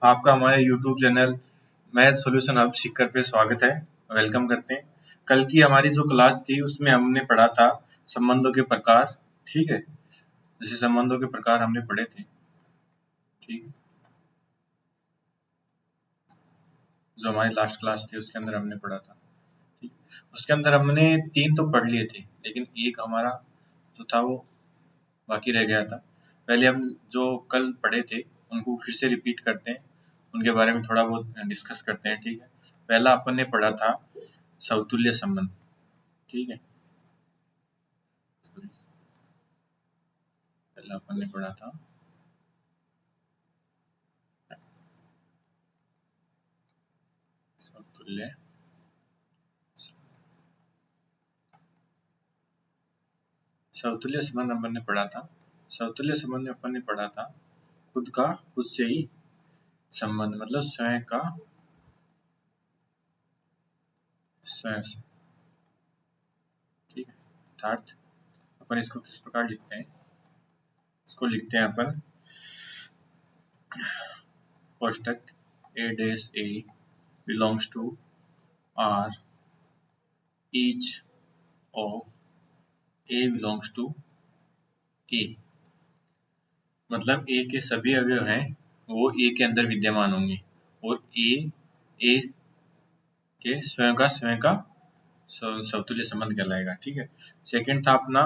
आपका हमारे YouTube channel math solution hub सीखकर पे स्वागत है। वेलकम करते हैं। कल की हमारी जो क्लास थी उसमें हमने पढ़ा था संबंधों के प्रकार। ठीक है, जैसे संबंधों के प्रकार हमने पढ़े थे। ठीक है, जो हमारी लास्ट क्लास थी उसके अंदर हमने पढ़ा था। ठीक, उसके अंदर हमने 3 तो पढ़ लिए थे, लेकिन एक हमारा जो था वो बाकी रह गया था। पहले हम जो कल पढ़े थे उनको फिर से रिपीट करते हैं, उनके बारे में थोड़ा बहुत डिस्कस करते हैं। ठीक है, पहला अपन ने पढ़ा था समतुल्य संबंध। ठीक है, पहला अपन ने पढ़ा था समतुल्य समतुल्य संबंध अपन ने पढ़ा था। समतुल्य संबंध में अपन ने पढ़ा था खुद का खुद से ही संबंध, मतलब स्वयं का स्वयं से। ठीक है, अर्थात अपन इसको किस प्रकार लिखते हैं, इसको लिखते हैं अपन कोष्टक A dash A belongs to R, each of A belongs to A। मतलब A के सभी अवयव हैं वो A के अंदर विद्यमान होंगे और A के स्वयं का समतुल्य संबंध कहलाएगा। ठीक है, सेकंड था अपना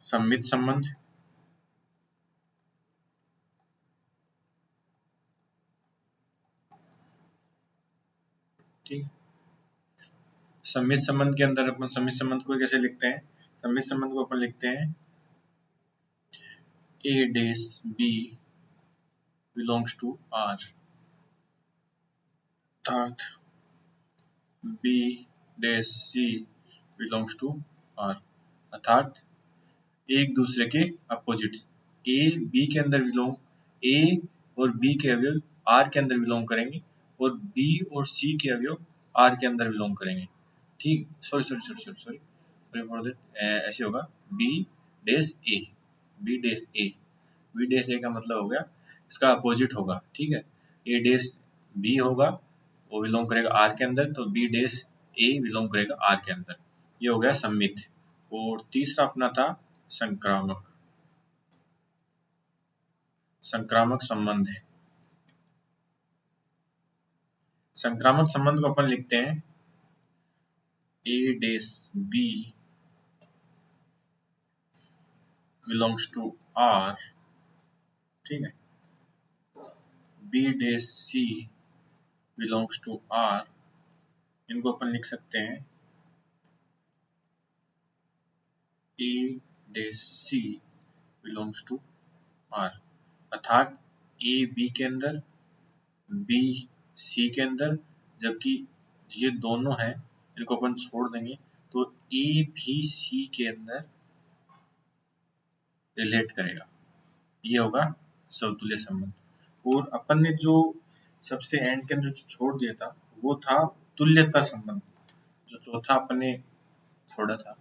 सममित संबंध। ठीक, सममित संबंध के अंदर अपन सममित संबंध को कैसे लिखते हैं, सममित संबंध को अपन लिखते हैं A dash B belongs to R, अर्थात B dash C belongs to R, अर्थात एक दूसरे के अपोजिट। A B के अंदर बिलोंग, A और B के अवयव R के अंदर बिलोंग करेंगे और B और C के अवयव R के अंदर बिलोंग करेंगे। ठीक, सॉरी फॉर दैट, ऐसे होगा B dash A, B dash A, B dash A का मतलब हो गया इसका अपोजिट होगा। ठीक है, A डैश B होगा वो बिलोंग करेगा R के अंदर, तो B डैश A बिलोंग करेगा R के अंदर। ये हो गया सममित। और तीसरा अपना था संक्रामक संबंध। संक्रामक संबंध को अपन लिखते हैं A dash B belongs to R। ठीक है, B dash C belongs to R, इनको अपन लिख सकते हैं A dash C belongs to R, अर्थात A B के अंदर, B C के अंदर, जबकि ये दोनों हैं इनको अपन छोड़ देंगे तो A भी C के अंदर रिलेट करेगा। ये होगा समतुल्य संबंध। और अपन ने जो सबसे एंड के अंदर जो छोड़ दिया था वो था तुल्यता संबंध। जो चौथा अपन ने छोड़ा था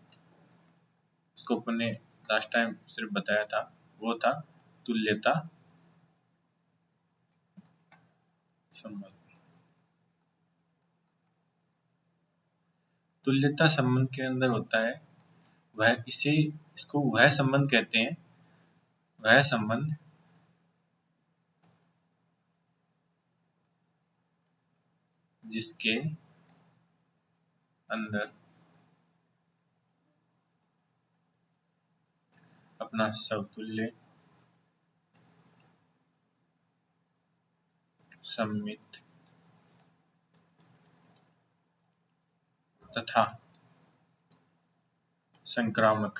इसको अपन ने लास्ट टाइम सिर्फ बताया था, वो था तुल्यता संबंध। तुल्यता संबंध के अंदर होता है वह इसको वह संबंध कहते हैं, वह संबंध जिसके अंदर अपना समतुल्य सममित तथा संक्रामक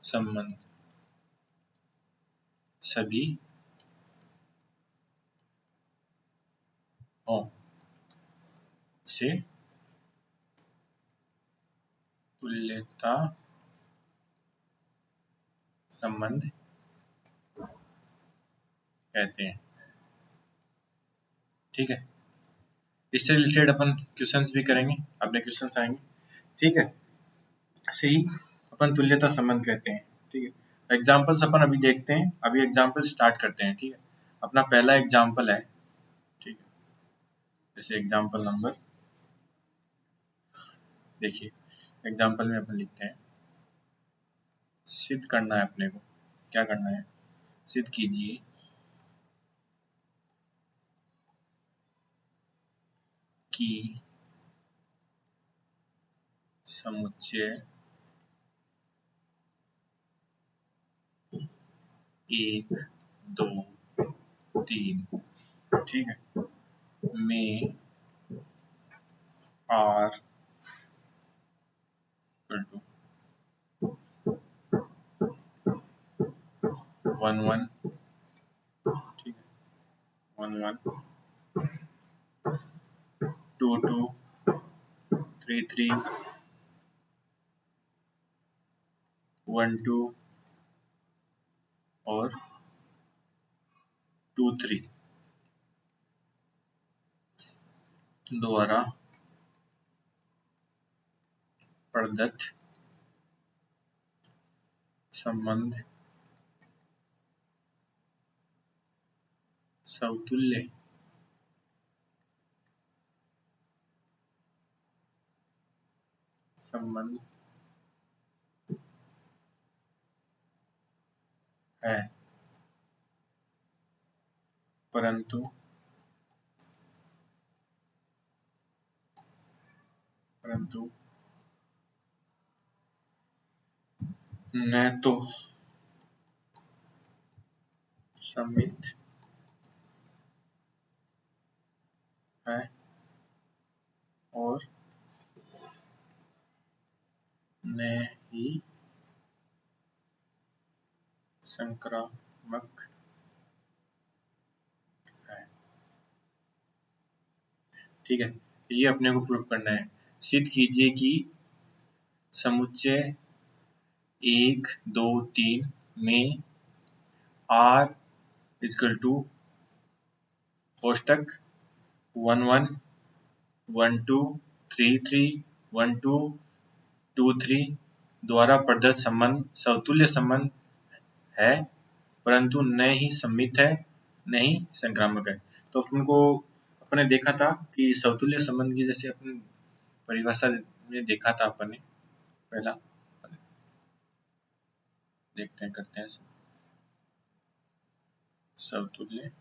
संबंध सभी हो से तुल्यता संबंध कहते हैं। ठीक है, इससे रिलेटेड अपन क्वेश्चंस भी करेंगे, अपने क्वेश्चंस आएंगे। ठीक है, ऐसे ही अपन तुल्यता संबंध कहते हैं। ठीक है, एग्जाम्पल्स अपन अभी देखते हैं, अभी एग्जाम्पल स्टार्ट करते हैं। ठीक है, अपना पहला एग्जाम्पल है, ठीक है, जैसे एग्जाम्पल नंबर, देखिए एग्जाम्पल में अपन लिखते हैं, सिद्ध करना है अपने को, क्या करना है, सिद्ध कीजिए कि समुच्चय 1 2 3, ठीक है, में R इक्वल टू 1 1, ठीक है, 1 1 2 2 3 3 1 2 और 2 3 द्वारा प्रदत्त संबंध समतुल्य संबंध है, परंतु न तो सममित है और न ही संक्रामक है। ठीक है, ये अपने को प्रूव करना है। सिद्ध कीजिए कि समुच्चय 1 2 3 में R इक्वल टू कोष्टक 1 1 1 2 3 3 1 2 2 3 द्वारा प्रदत्त संबंध समतुल्य संबंध है, परंतु न ही सममित है न ही संक्रामक है। तो अपन को, अपने देखा था कि समतुल्य संबंध की जैसे अपन परिभाषा में देखा था अपन ने पहला, देखते हैं, करते हैं समतुल्य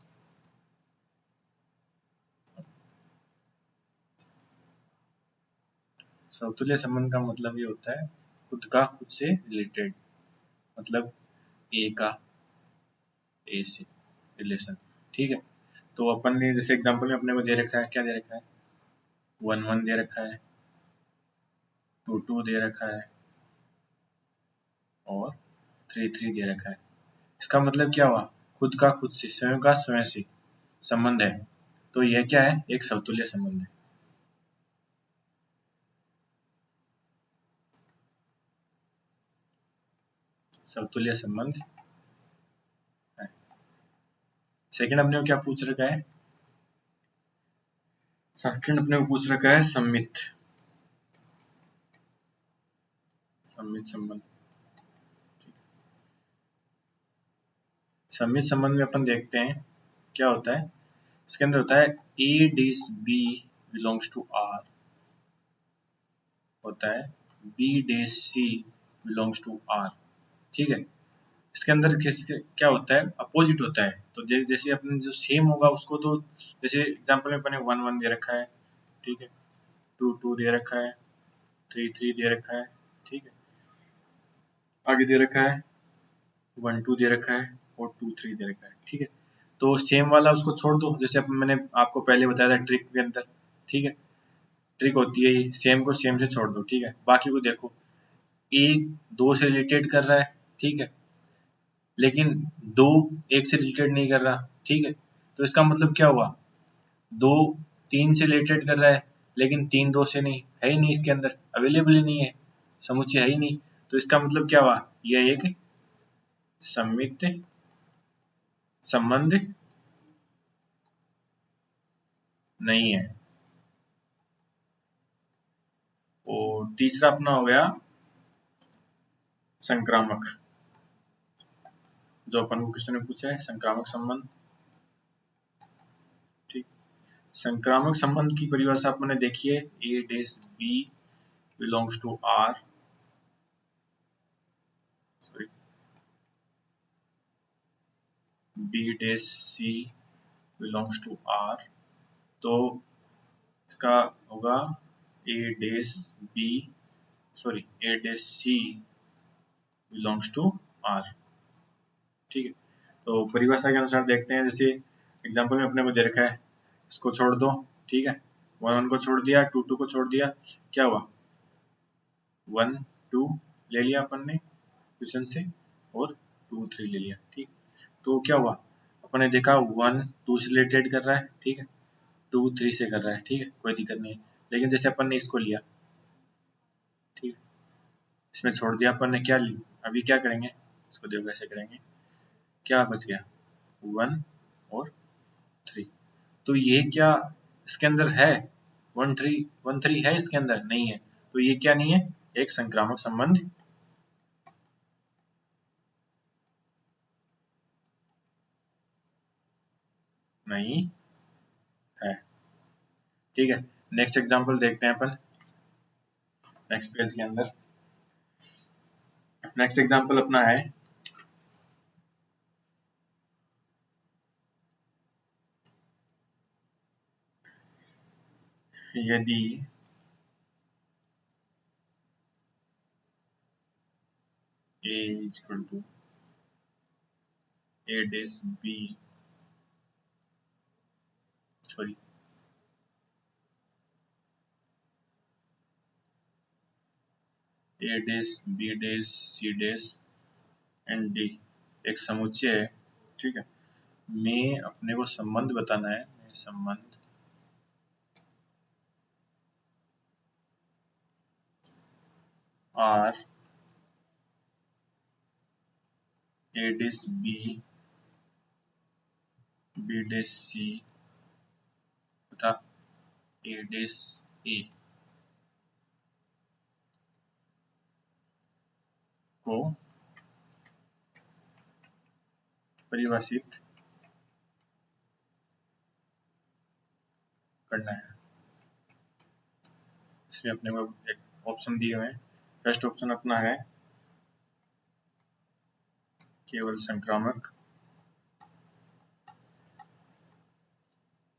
समतुल्य संबंध का मतलब ये होता है खुद का खुद से रिलेटेड, मतलब ए का ए से रिलेशन। ठीक है, तो अपन ने जैसे एग्जांपल में अपने को दे रखा है, क्या दे रखा है, 1 1 दे रखा है, 2 2 दे रखा है और 3 3 दे रखा है। इसका मतलब क्या हुआ, खुद का खुद से, स्वयं का स्वयं से संबंध है। तो यह क्या है, एक समतुल्य संबंध है। समतुल्य संबंध है। सेकंड अपने को क्या पूछ रखा है, सेकंड अपने को पूछ रखा है सममित संबंध। सममित संबंध में अपन देखते हैं क्या होता है, इसके अंदर होता है A dash B belongs to R, होता है B dash C belongs to R। ठीक है, इसके अंदर क्या होता है, अपोजिट होता है। तो जैसे अपने जो सेम होगा उसको, तो जैसे एग्जांपल में अपने 1 1 दे रखा है, ठीक है, 2 2 दे रखा है, 3 3 दे रखा है, ठीक है, आगे दे रखा है 1 2 दे रखा है और 2 3 दे रखा है। ठीक है, तो सेम वाला उसको छोड़ दो, जैसे मैंने आपको पहले बताया था ट्रिक के अंदर। ठीक है, ट्रिक होती है ये, सेम को सेम से छोड़ दो। ठीक है, बाकी को देखो, एक 2 से रिलेटेड कर रहा है, ठीक है, लेकिन 2 1 से रिलेटेड नहीं कर रहा। ठीक है, तो इसका मतलब क्या हुआ, 2 3 से रिलेटेड कर रहा है लेकिन 3 2 से नहीं, है ही नहीं, इसके अंदर अवेलेबल ही नहीं है, समुच्चय है ही नहीं। तो इसका मतलब क्या हुआ, यह एक सममित संबंध नहीं है। और तीसरा अपना हो गया संक्रामक जो अपन को क्वेश्चन में पूछा है संक्रामक संबंध। ठीक, संक्रामक संबंध की परिभाषा अपने देखिए, A dash B belongs to R, sorry B dash C belongs to R, तो इसका होगा A dash B sorry A dash C belongs to R. ठीक है, तो परिभाषा के अनुसार देखते हैं, जैसे एग्जांपल में अपने को दे रखा है, इसको छोड़ दो। ठीक है, 1 1 को छोड़ दिया, 2 2 को छोड़ दिया, क्या हुआ 1 2 ले लिया अपन ने क्वेश्चन से, और 2 3 ले लिया। ठीक, तो क्या हुआ, अपन ने देखा 1 2 से रिलेटेड कर रहा है, ठीक है, 2 3 से कर रहा है, ठीक है, कोई दिक्कत नहीं है। लेकिन जैसे अपन ने इसको लिया, ठीक है, इसमें छोड़ दिया अपन ने, क्या अभी क्या करेंगे, इसको देखो कैसे करेंगे, क्या बच गया 1 और 3, तो ये क्या इसके अंदर है 1 3 1 3 है इसके अंदर, नहीं है, तो ये क्या नहीं है, एक संक्रामक संबंध नहीं है। ठीक है, नेक्स्ट एग्जांपल देखते हैं अपन नेक्स्ट पेज के अंदर। नेक्स्ट एग्जांपल अपना है, यदि a is equal to a dash b sorry a dash b dash c dash and d एक समुच्चय है। ठीक है, में अपने को संबंध बताना है, संबंध r a dash b b dash c तथा a dash a को परिभाषित करना है। इसमें अपने को एक ऑप्शन दिए हुए हैं, फर्स्ट ऑप्शन अपना है केवल संक्रामक,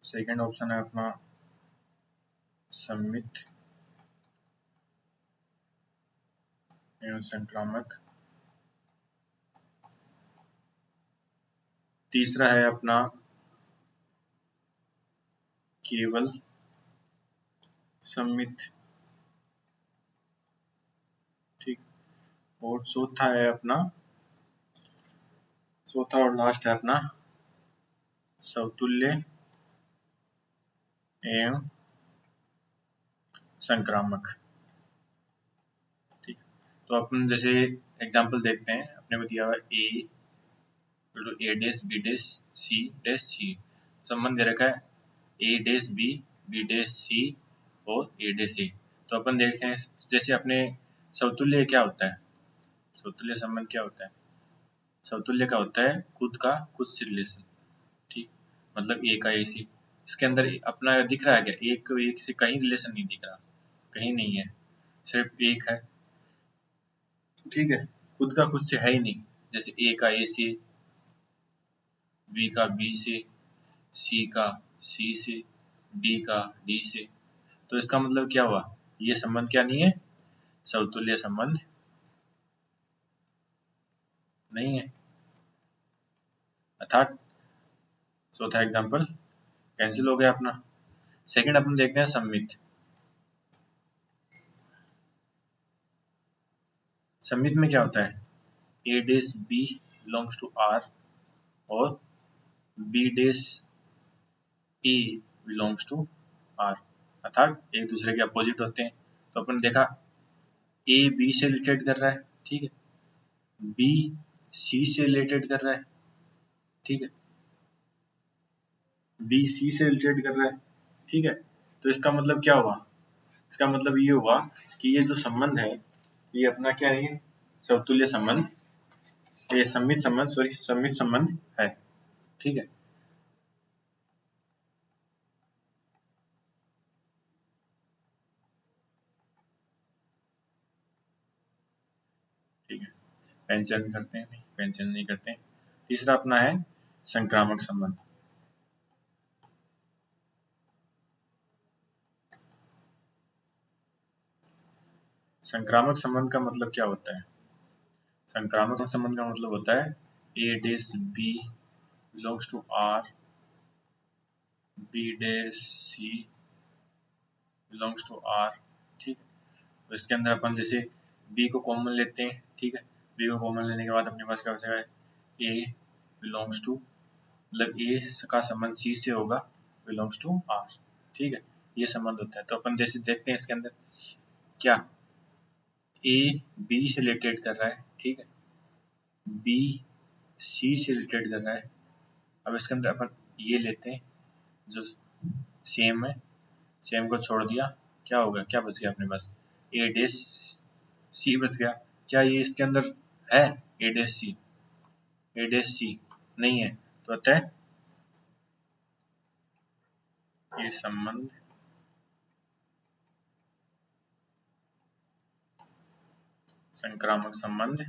सेकंड ऑप्शन है अपना सम्मित एवं संक्रामक, तीसरा है अपना केवल सम्मित। ठीक, और चौथा है अपना, चौथा और लास्ट है अपना समतुल्य एवं संक्रामक। ठीक, तो अपन जैसे एग्जांपल देखते हैं, अपने को दिया हुआ A dash B dash C dash C, संबंध दे रखा है A dash B dash C और ए डैश सी। तो अपन देखते हैं, जैसे अपने समतुल्य क्या होता है, समतुल्य संबंध क्या होता है, समतुल्य का होता है खुद का खुद से रिलेशन। ठीक, मतलब ए का ए सी, इसके अंदर अपना दिख रहा है क्या, एक से कहीं रिलेशन नहीं दिख रहा, कहीं नहीं है, सिर्फ एक है। ठीक है, खुद का खुद से है ही नहीं, जैसे ए का ए से, बी का बी से, सी का सी से, डी का डी से, तो इसका मतलब क्या हुआ, ये संबंध क्या नहीं है, समतुल्य संबंध नहीं है। अर्थात चौथा एग्जांपल कैंसिल हो गया अपना। सेकंड अपन देखते हैं सम्मित। सम्मित में क्या होता है, A dash B belongs to R और B dash A belongs to R, अर्थात एक दूसरे के अपोजिट होते हैं। तो अपन ने देखा ए बी से रिलेटेड कर रहा है, ठीक है, बी सी से रिलेटेड कर रहा है, ठीक है, बी सी से रिलेटेड कर रहा है, ठीक है, तो इसका मतलब क्या हुआ, इसका मतलब ये हुआ कि ये जो संबंध है ये अपना क्या नहीं है, समतुल्य संबंध ये सममित संबंध, सममित संबंध है। ठीक है, ठीक है। पेंशन करते हैं? नहीं, पेंशन नहीं करते हैं। तीसरा अपना है संक्रामक संबंध। संक्रामक संबंध का मतलब क्या होता है? संक्रामक संबंध का मतलब होता है A dash B belongs to R, B dash C belongs to R. ठीक है, तो इसके अंदर अपन जैसे बी को कॉमन लेते हैं। ठीक है, बी को कॉमन लेने के बाद अपने पास क्या बचेगा? ए बिलोंग्स टू, मतलब ए का संबंध सी से होगा, बिलोंग्स टू आर। ठीक है, ये संबंध होता है। तो अपन जैसे देखते हैं इसके अंदर क्या ए बी से रिलेटेड कर रहा है, ठीक है, बी सी से रिलेटेड कर रहा है। अब इसके अंदर अपन ये लेते हैं जो सेम है, सेम को छोड़ दिया, क्या होगा, क्या बच गया अपने पास? ए डैश सी बच गया। क्या ये इसके अंदर है A dash C? A dash सी नहीं है, तो अतः ये संबंध संक्रामक संबंध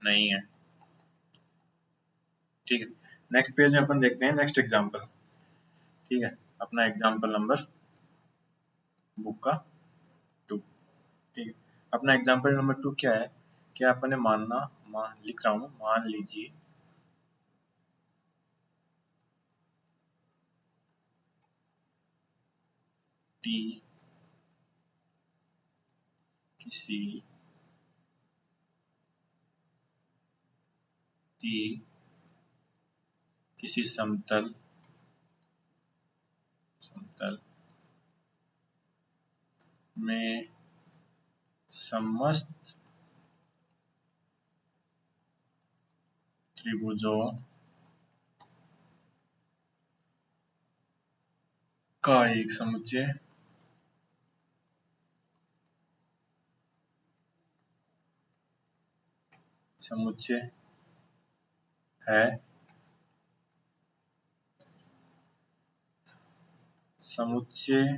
नहीं है। ठीक है, नेक्स्ट पेज में अपन देखते हैं नेक्स्ट एग्जांपल। ठीक है, अपना एग्जांपल नंबर बुक का 2। ठीक है, अपना एग्जांपल नंबर 2 क्या है? क्या अपन ने मान लिख रहा हूँ, मान लीजिए टी किसी टी किसी समतल समतल में समस्त त्रिभुजों का एक समुच्चय समुच्चय है। समुच्चय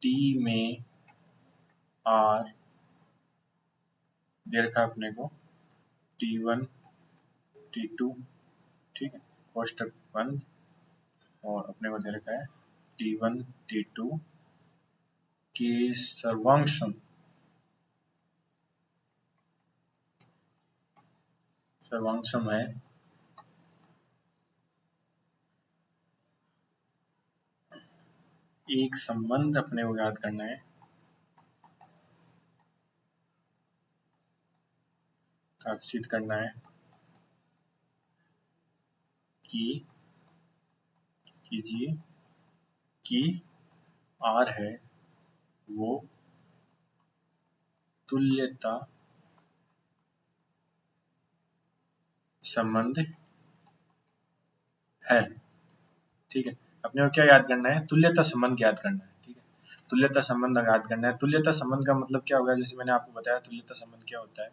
टी में आर दे रखा अपने को T1 T2। ठीक है, कोष्टक बंद, और अपने को दे रखा है T1 T2 के सर्वांशम सर्वांशम है एक संबंध अपने को याद करना है सिद्ध करना है कि कीजिए कि आर है वो तुल्यता संबंध है। ठीक है, अपने को क्या याद करना है? तुल्यता संबंध याद करना है। ठीक है, तुल्यता संबंध याद करना है। तुल्यता संबंध का मतलब क्या होगा? जैसे मैंने आपको बताया तुल्यता संबंध क्या होता है।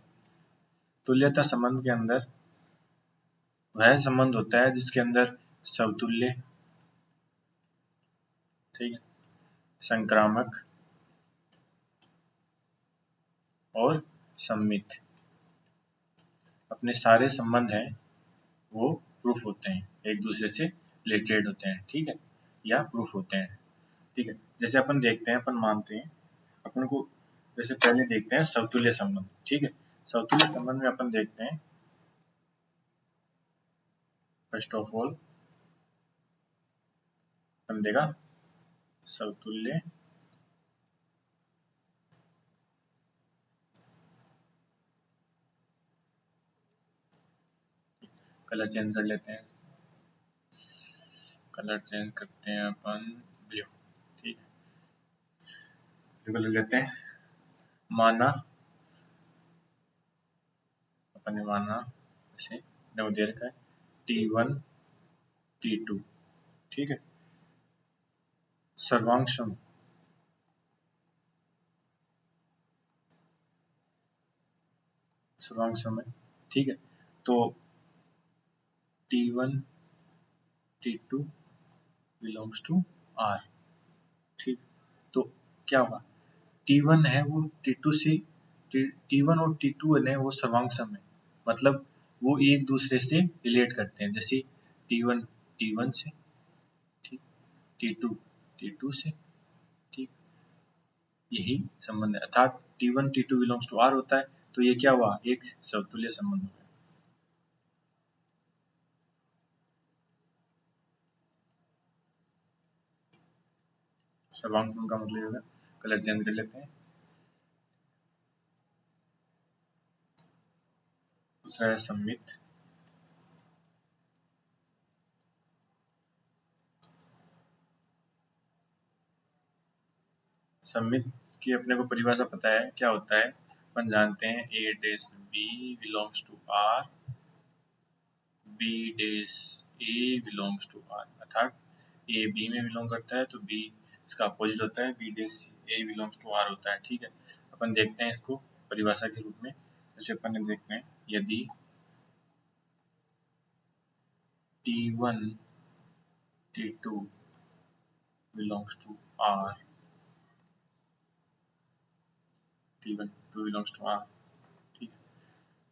तुल्यता संबंध के अंदर वह संबंध होता है जिसके अंदर समतुल्य, ठीक है, संक्रामक और सममित अपने सारे संबंध हैं वो प्रूफ होते हैं, एक दूसरे से रिलेटेड होते हैं। ठीक है, या प्रूफ होते हैं। ठीक है, जैसे अपन देखते हैं, अपन मानते हैं, अपन को जैसे पहले देखते हैं समतुल्य संबंध। ठीक है, समतुल्य संबंध में अपन देखते हैं फर्स्ट ऑफ ऑल अपन देगा समतुल्य कलर चेंज कर लेते हैं, कलर चेंज करते हैं अपन ब्लू। ठीक है, ब्लू कलर लेते हैं। माना अपन ने माना ऐसे दे रखा है T1 T2। ठीक है, सर्वांशम सर्वांग सम है, ठीक है। तो T1 T2 belongs to R, ठीक। तो क्या होगा, T1 है वो T2 से, T1 और T2 है वो सर्वांग सम है, मतलब वो एक दूसरे से रिलेट करते हैं, जैसे T1 T1 से, ठीक, T2 T2 से, ठीक, यही संबंध है, अर्थात T1 T2 belongs to R होता है, तो ये क्या हुआ, एक समतुल्य संबंध हो गया। सर्वांग सम का मतलब होगा, कलर चेंज कर लेते हैं, दूसरा है सममित, सममित की अपने को परिभाषा पता है क्या होता है, अपन जानते हैं A dash B belongs to R, B dash A belongs to R, अर्थात A B में बिलोंग करता है तो B इसका अपोजिट होता है, B dash A belongs to R होता है, ठीक है। अपन देखते हैं इसको परिभाषा के रूप में, जैसे अपन ने देखते हैं यदि T1 T2 belongs to R, T1 T2 belongs to R, ठीक है,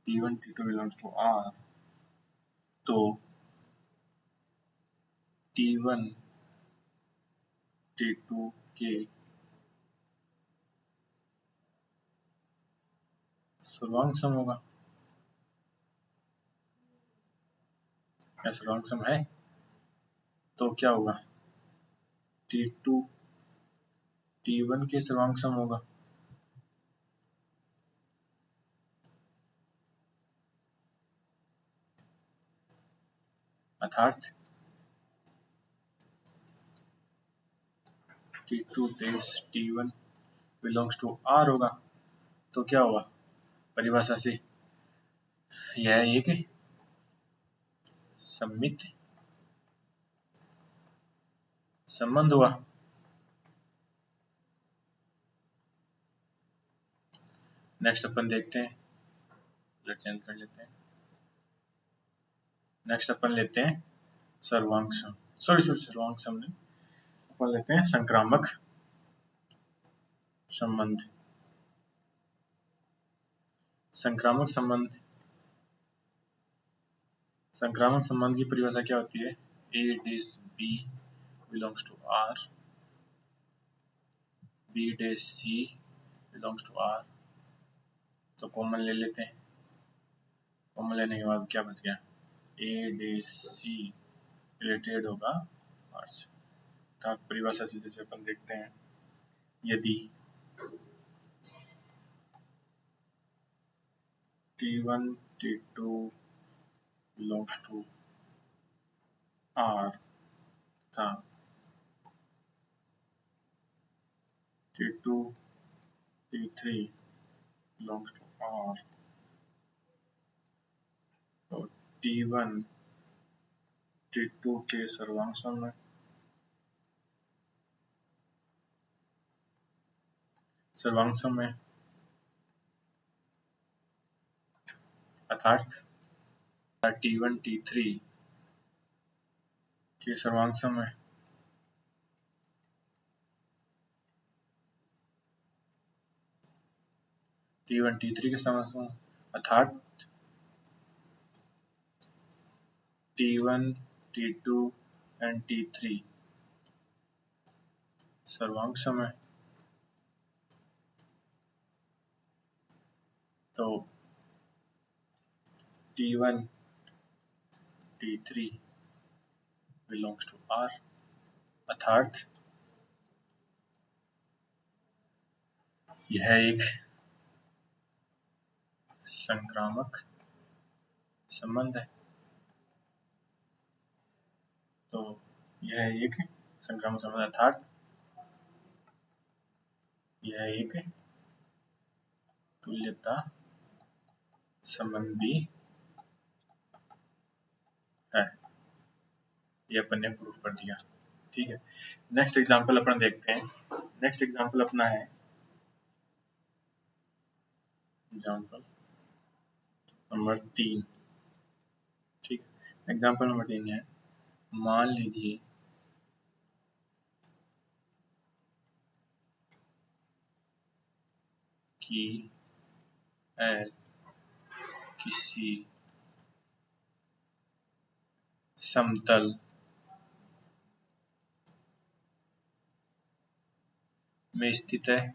T1 T2 belongs to R, तो T1 T2 के सर्वांग सम होगा, क्या सर्वांग सम है, तो क्या होगा, T2 T1 के सर्वांग सम होगा, अर्थात T2 dash T1 belongs to R होगा, तो क्या होगा, परिभाषा से यह एक सममित संबंध हुआ। नेक्स्ट अपन देखते हैं, कलर चेंज कर लेते हैं, नेक्स्ट अपन लेते हैं सर्वांग सम, सॉरी सर्वांग सम नहीं, अपन लेते हैं संक्रामक संबंध। संक्रामक संबंध, संक्रामक संबंध की परिभाषा क्या होती है, A dash B belongs to R, B dash C belongs to R, तो कॉमन ले लेते हैं, कॉमन लेने के बाद क्या बच गया, A डैश C रिलेटेड होगा R से, अर्थात परिभाषा से जैसे अपन देखते हैं यदि T1 T2 belongs to R था, T2 T3 belongs to R, तो T1 T2 के सर्वांग सम है, सर्वांग सम है, अर्थात T1 T3 के सर्वांग सम है, T1 T3 के सर्वांग सम, अर्थात T1 T2 एंड T3 सर्वांग सम है, तो T1 T3 belongs to R, अर्थात यह एक संक्रामक संबंध है, तो यह एक संक्रामक संबंध, अर्थात यह एक तुल्यता संबंध भी है, ये अपन ने प्रूफ कर दिया, ठीक है। नेक्स्ट एग्जांपल अपन देखते हैं, नेक्स्ट एग्जांपल अपना है एग्जांपल नंबर 3। ठीक, एग्जाम्पल नंबर 3 है, मान लीजिए कि एल किसी समतल में स्थित है,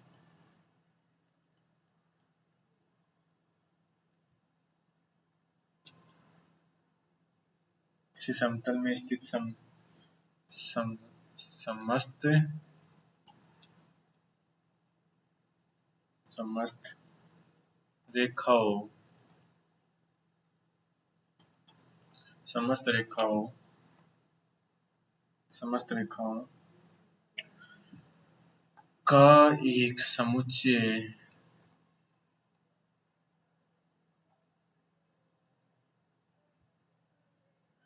किसी समतल में स्थित समस्त रेखाओं समस्त रेखाओं का एक समुच्चय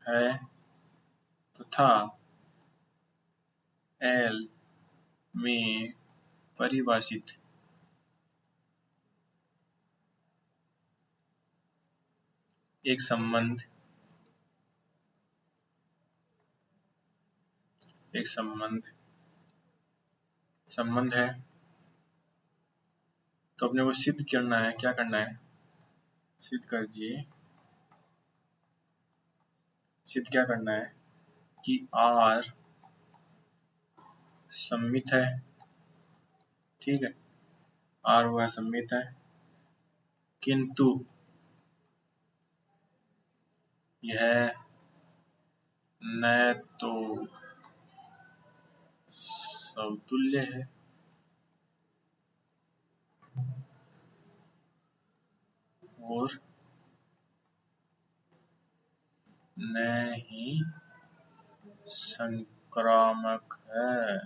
है तथा एल में परिभाषित एक संबंध है, तो अपने को सिद्ध करना है। क्या करना है? सिद्ध क्या करना है कि आर सममित है। ठीक है, आर वह सममित है, किंतु यह न तो समतुल्य है और न ही संक्रामक है।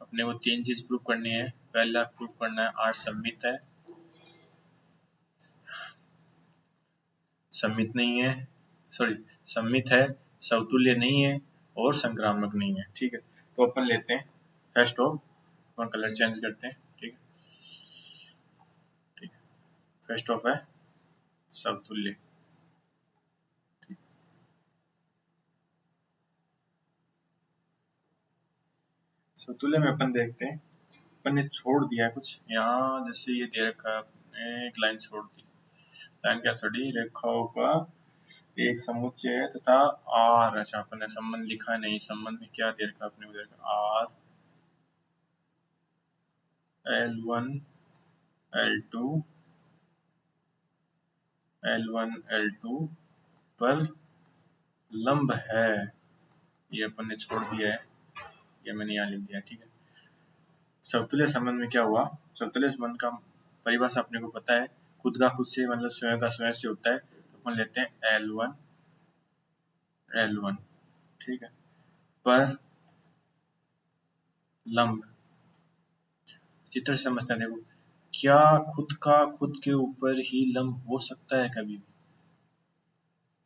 अपने को 3 चीज प्रूव करनी है। पहला प्रूव करना है आर सममित है, सममित नहीं है, सॉरी सममित है, समतुल्य नहीं है और संक्रामक नहीं है। ठीक है, तो अपन लेते हैं first of, upon colour change करते हैं। ठीक है, फर्स्ट ऑफ है समतुल्य। समतुल्य में अपन देखते हैं, अपन ने छोड़ दिया कुछ यहाँ, जैसे ये दे रखा है आपने, एक लाइन छोड़ दी। लाइन क्या छोड़ी? रेखाओं का एक समुच्चय है तथा आर, अच्छा अपन ने संबंध लिखा नहीं, संबंध में क्या दे रखा अपने को? दे रखा आर L1 L2 पर लंब है। ये अपन ने छोड़ दिया है, ये मैंने यहाँ लिख दिया। ठीक है, समतुल्य संबंध में क्या हुआ? समतुल्य संबंध का परिभाषा अपने को पता है, खुद का खुद से मतलब स्वयं का स्वयं से होता है। तो अपन लेते हैं L1 ठीक है, पर लंब। चित्र से समझते हैं, देखो क्या खुद का खुद के ऊपर ही लंब हो सकता है कभी भी?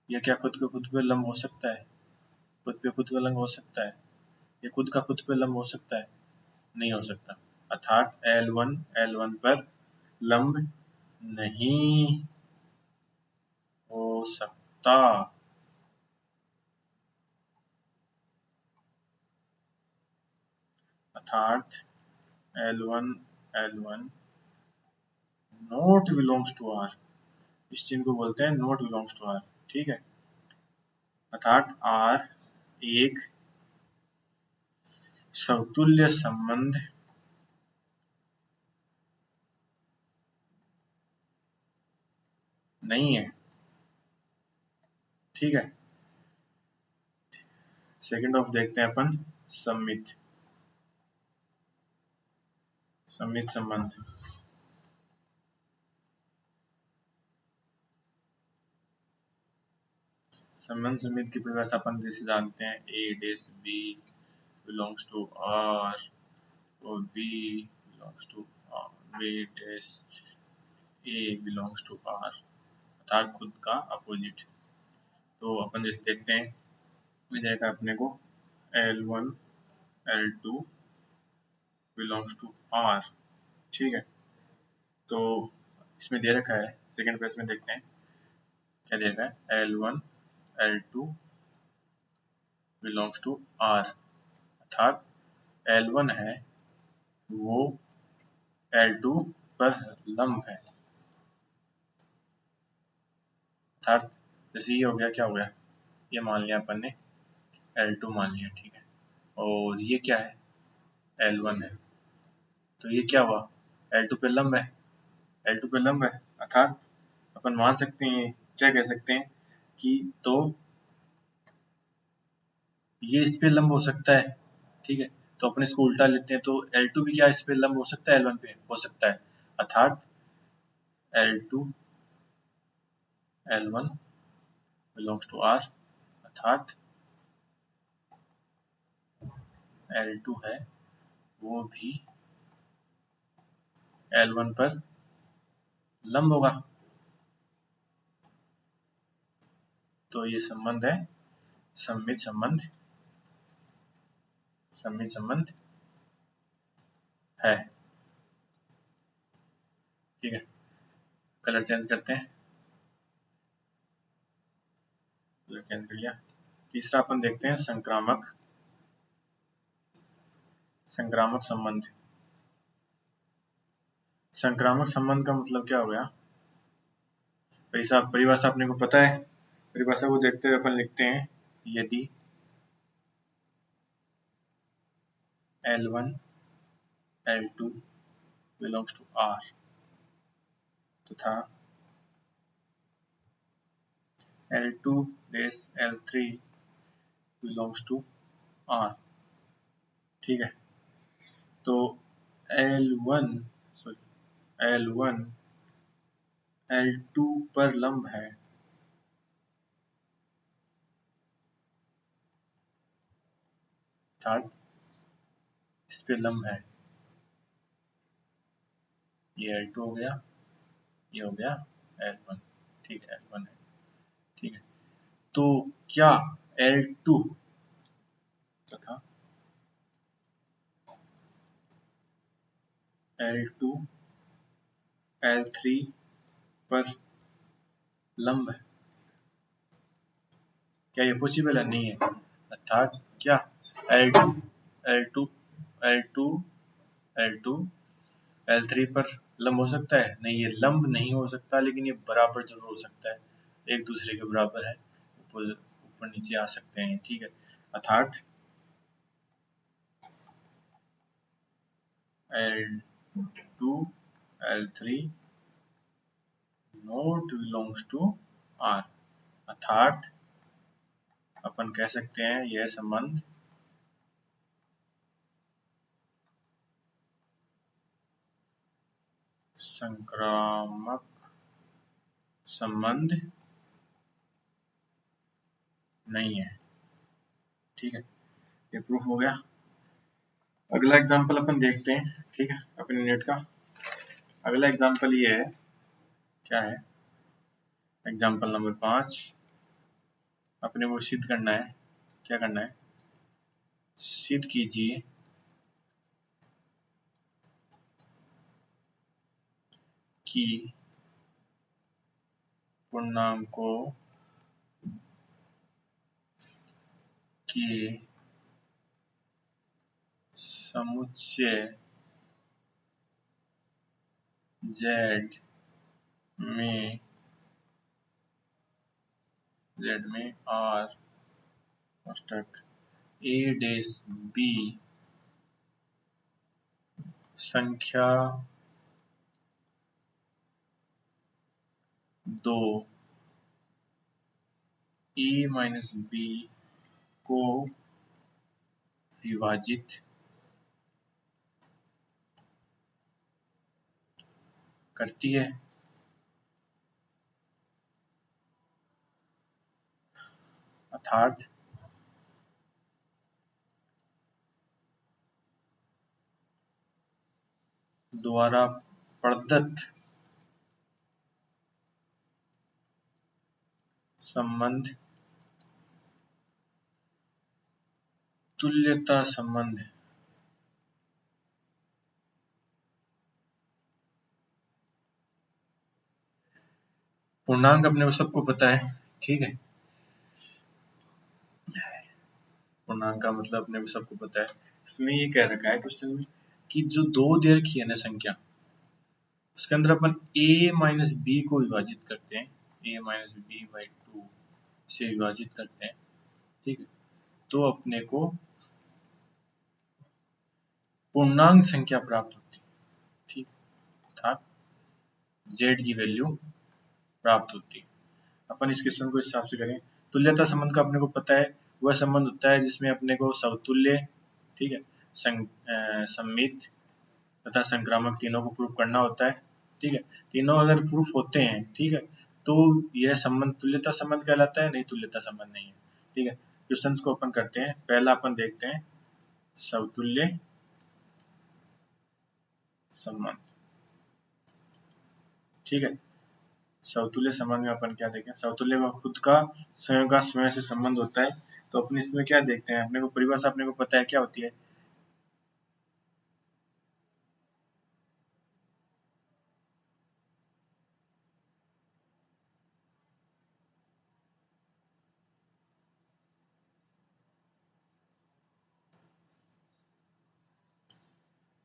या क्या खुद के खुद पे लंब हो सकता है? खुद पे खुद का लंब हो सकता है? या खुद का खुद पे लंब हो सकता है? नहीं हो सकता। अर्थात L1 पर लंब नहीं हो सकता। अर्थात L1 not belongs to are. इस चिन्ह को बोलते हैं नॉट बिलोंग्स टू आर। ठीक है, अर्थात आर एक समतुल्य संबंध नहीं है। ठीक है, सेकंड ऑफ देखते हैं अपन, सममित संबंध। सममित की परिभाषा अपन जैसे जानते हैं, A dash B belongs to R और B belongs to B dash A belongs to R, अर्थात खुद का अपोजिट। तो अपन जैसे देखते हैं, इधर का अपने को L1 L2 belongs to R. ठीक है, तो इसमें दे रखा है, सेकंड पेज में देखते हैं क्या दे रखा है, L1 L2 belongs to R, अर्थात L1 है वो L2 पर लंब है, अर्थात जैसे ये हो गया, क्या हो गया, ये मान लिया अपन ने L2 मान लिया, ठीक है, और ये क्या है, L1 है, तो ये क्या हुआ, L2 पे लंब है, L2 पे लंब है, अर्थात अपन मान सकते हैं, क्या कह सकते हैं कि तो ये इस पे लंब हो सकता है, ठीक है, तो अपन इसको उल्टा लेते हैं, तो L2 भी क्या इस पे लंब हो सकता है, L1 पे हो सकता है, अर्थात L2 L1 belongs to R, अर्थात L2 है वो भी L1 पर लंब होगा। तो ये संबंध है सममित संबंध, सममित संबंध है, ठीक है। कलर चेंज करते हैं, कलर चेंज कर लिया। तीसरा अपन देखते हैं संक्रामक, संक्रामक संबंध। संक्रामक संबंध का मतलब क्या हो गया, परिभाषा अपने को पता है, परिभाषा को देखते हुए अपन लिखते हैं, यदि L1 L2 belongs to R तथा L2 L3 belongs to R, ठीक है, तो L1 L2 पर लंब है, अर्थात इस पे लंब है, ये L2 हो गया, ये हो गया L1, ठीक है, L1 है, ठीक है, तो क्या L2 तथा L2 L3 पर लंब है, क्या ये पॉसिबल है, नहीं है, अर्थात क्या L2 L2 L2 L2 L3 पर लंब हो सकता है, नहीं, ये लंब नहीं हो सकता, लेकिन ये बराबर जरूर हो सकता है, एक दूसरे के बराबर है, ऊपर ऊपर नीचे आ सकते हैं, ठीक है, अर्थात L2 L3 not belongs to R, अर्थात अपन कह सकते हैं यह संबंध संक्रामक संबंध नहीं है, ठीक है, ये प्रूफ हो गया। अगला एग्जांपल अपन देखते हैं, ठीक है, अपने नेट का अगला एग्जांपल ये है, क्या है, एग्जांपल नंबर 5, अपने को सिद्ध करना है, क्या करना है, सिद्ध कीजिए कि पूर्णांकों के समुच्चय Z में R कोष्ठक A डैश B संख्या 2 A माइनस B को विभाजित करती है, अर्थात द्वारा प्रदत्त संबंध तुल्यता संबंध पूर्णांक अपने को सबको पता है, ठीक है। पूर्णांक का मतलब अपने को सबको पता है। इसमें ये कह रखा है क्वेश्चन में कि जो दो दे रखी है ना संख्या, उसके अंदर अपन a माइनस बी को विभाजित करते हैं, a माइनस बी बाई 2 से विभाजित करते हैं, ठीक है, तो अपने को पूर्णांक संख्या प्राप्त होती है, ठीक, अर्थात z की वैल्यू प्राप्त होती है। अपन इस क्वेश्चन को इस हिसाब से करें, तुल्यता संबंध का अपने को पता है, वह संबंध होता है जिसमें अपने को समतुल्य, ठीक है, सममित तथा संक्रामक तीनों को प्रूफ करना होता है, ठीक है। तीनों अगर प्रूफ होते हैं, ठीक है, तो यह संबंध तुल्यता संबंध कहलाता है, नहीं तुल्यता संबंध नहीं है, ठीक है। क्वेश्चंस को अपन करते हैं। पहला अपन देखते हैं समतुल्य संबंध, ठीक है। समतुल्य संबंध में अपन क्या देखें, समतुल्य में खुद का स्वयं से संबंध होता है। तो अपन इसमें क्या देखते हैं, अपने को परिभाषा अपने को पता है क्या होती है,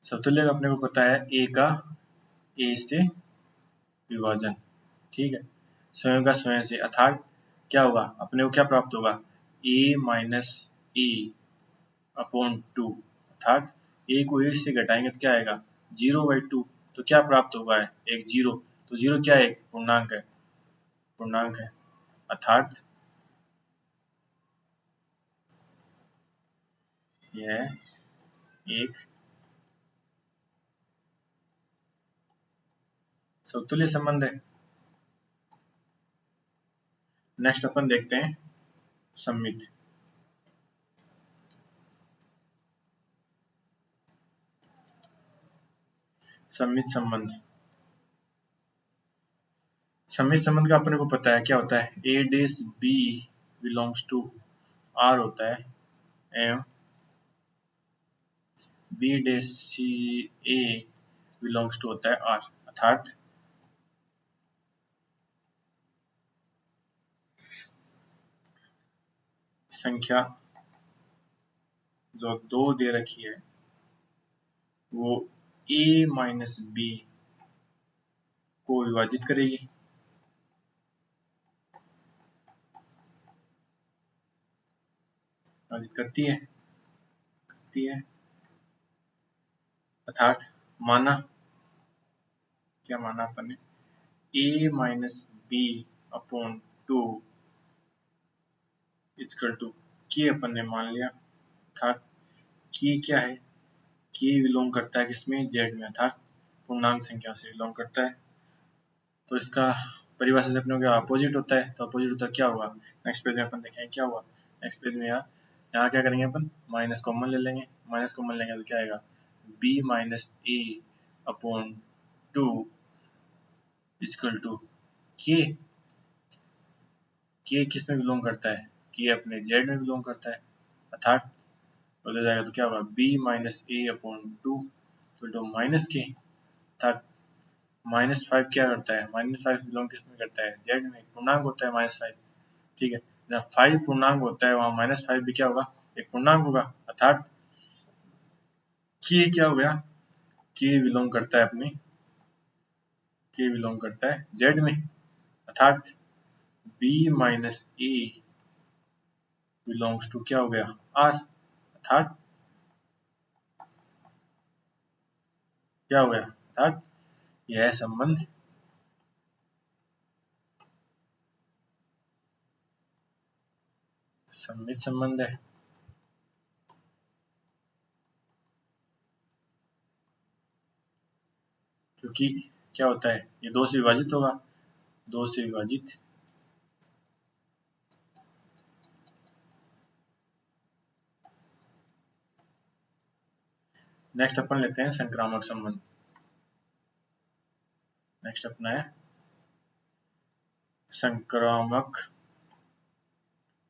समतुल्य का अपने को पता है ए का ए से विभाजन, ठीक है, स्वयं का स्वयं से, अर्थात क्या होगा, अपने को क्या प्राप्त होगा, ए माइनस ए अपॉन 2, अर्थात ए को ए से घटाएंगे तो क्या आएगा, 0/2। तो क्या प्राप्त होगा है, एक जीरो, तो जीरो क्या है, एक पूर्णांक है, पूर्णांक है, अर्थात यह एक समतुल्य संबंध है। नेक्स्ट अपन देखते हैं सममित, सममित संबंध। सममित संबंध का अपने को पता है क्या होता है, A dash B belongs to R होता है, एवं B dash C A belongs to होता है आर, अर्थात संख्या जो दो दे रखी है वो a माइनस बी को विभाजित करेगी, विभाजित करती है, अर्थात माना, क्या माना अपन ने, a minus B upon 2 equal to K अपन ने मान लिया, अर्थात के क्या है, के बिलोंग करता है किसमें, जेड में, अर्थात पूर्णांक संख्या से बिलोंग करता है। तो इसका परिभाषा से अपने क्या अपोजिट होता है, तो अपोजिट होता है क्या होगा, नेक्स्ट पेज में अपन देखेंगे क्या हुआ। नेक्स्ट पेज में यहाँ क्या करेंगे अपन, माइनस कॉमन ले लेंगे, माइनस कॉमन लेंगे तो क्या आएगा, b minus A upon 2 equal to K, के किस में बिलोंग करता है, के अपने जेड में बिलोंग करता है, अर्थात बदल जाएगा तो क्या होगा, b माइनस ए अपॉन 2 तो माइनस के, अर्थात -5 क्या करता है, -5 बिलोंग किस में करता है, जेड में, पूर्णांक होता है -5, ठीक है। जहाँ 5 पूर्णांक होता है वहाँ -5 भी क्या होगा, एक पूर्णांक होगा, अर्थात के क्या हो गया, के बिलोंग करता है अपने, के बिलोंग करता है जेड में, अर्थात b minus A belongs to क्या हो गया, आर, अर्थात क्या हो गया, अर्थात यह संबंध सममित संबंध है। क्योंकि क्या होता है, ये दो से विभाजित होगा, दो से विभाजित, नेक्स्ट अपन लेते हैं संक्रामक संबंध। नेक्स्ट अपना है संक्रामक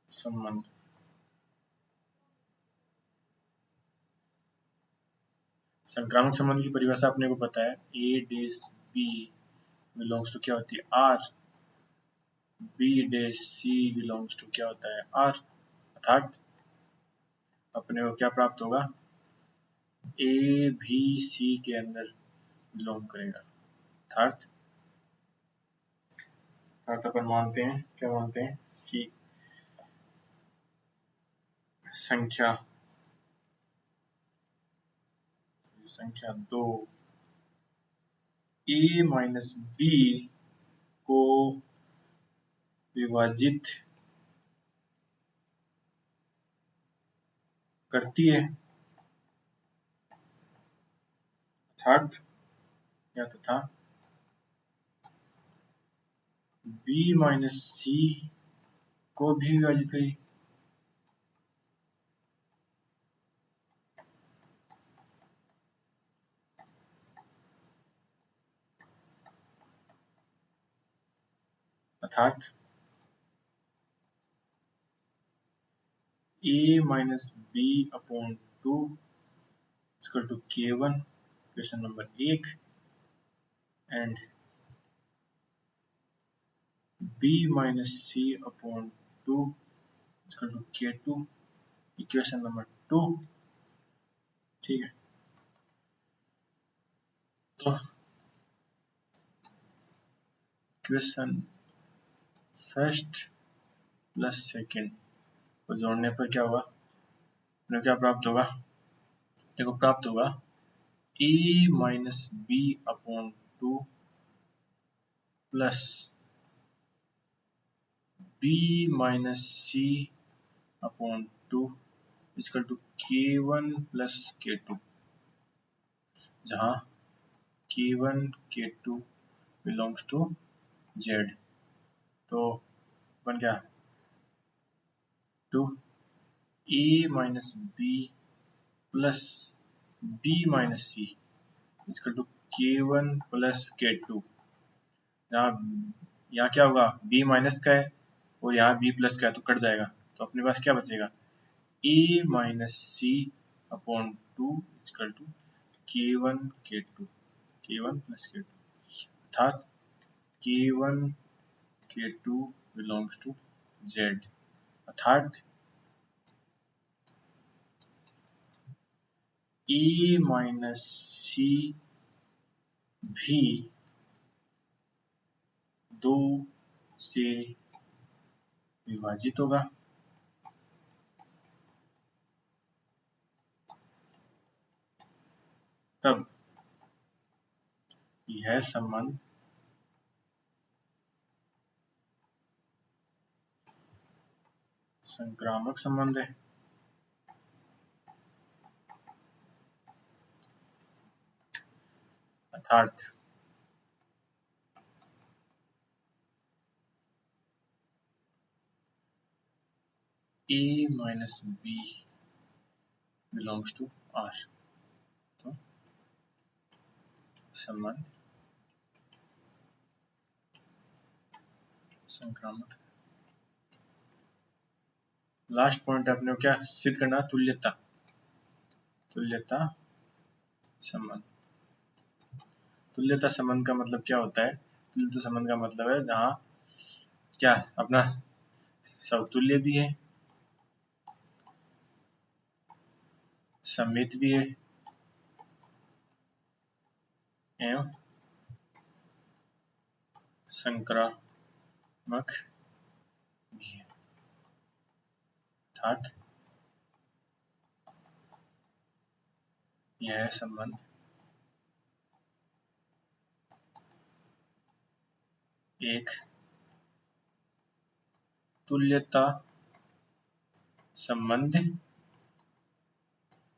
संबंध। संक्रामक संबंध की परिभाषा अपने को पता है, A dash B belongs to क्या होती है, R, B dash C belongs to क्या होता है आर, अर्थात अपने को क्या प्राप्त होगा, ए भी सी के अंदर बिलोंग करेगा। अर्थात अपन मानते हैं, क्या मानते हैं कि संख्या 2 ए माइनस बी को विभाजित करती है, अर्थात या तथा बी माइनस सी को भी विभाजित करेगी। अर्थात A minus B upon 2 equal to K1, question number 1, and B minus C upon 2 equal to K2, equation number 2। ठीक है, तो इक्वेशन फर्स्ट प्लस सेकेंड को जोड़ने पर क्या होगा, अपने क्या प्राप्त होगा, देखो प्राप्त होगा A minus B upon 2 plus B minus C upon 2 equal to K1 plus K2, जहाँ K1 K2 belongs to Z। तो बन गया 2 A minus B plus B minus C equal to K1 plus K2। यहाँ क्या होगा, b minus का है और यहाँ b प्लस का है तो कट जाएगा, तो अपने पास क्या बचेगा, a minus C upon 2 equal to K1 K2, K1 plus K2, अर्थात K1 K2 belongs to Z। अर्थात a माइनस सी भी 2 से विभाजित होगा, तब यह संबंध संक्रामक संबंध है। अर्थात a minus B belongs to R, तो संबंध संक्रामक। लास्ट पॉइंट अपने को क्या सिद्ध करना, तुल्यता, तुल्यता संबंध। तुल्यता संबंध का मतलब क्या होता है, तुल्यता संबंध का मतलब है जहाँ क्या अपना समतुल्य भी है, सममित भी है एवं संक्रामक भी है। अर्थात यह संबंध एक तुल्यता संबंध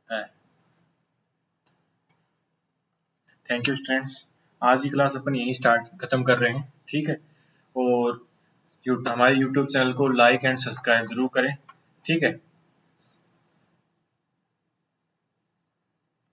है। थैंक यू स्टूडेंट्स, आज की क्लास अपन यहीं खत्म कर रहे हैं। ठीक है, और हमारे YouTube चैनल को लाइक एंड सब्सक्राइब जरूर करें। ठीक है।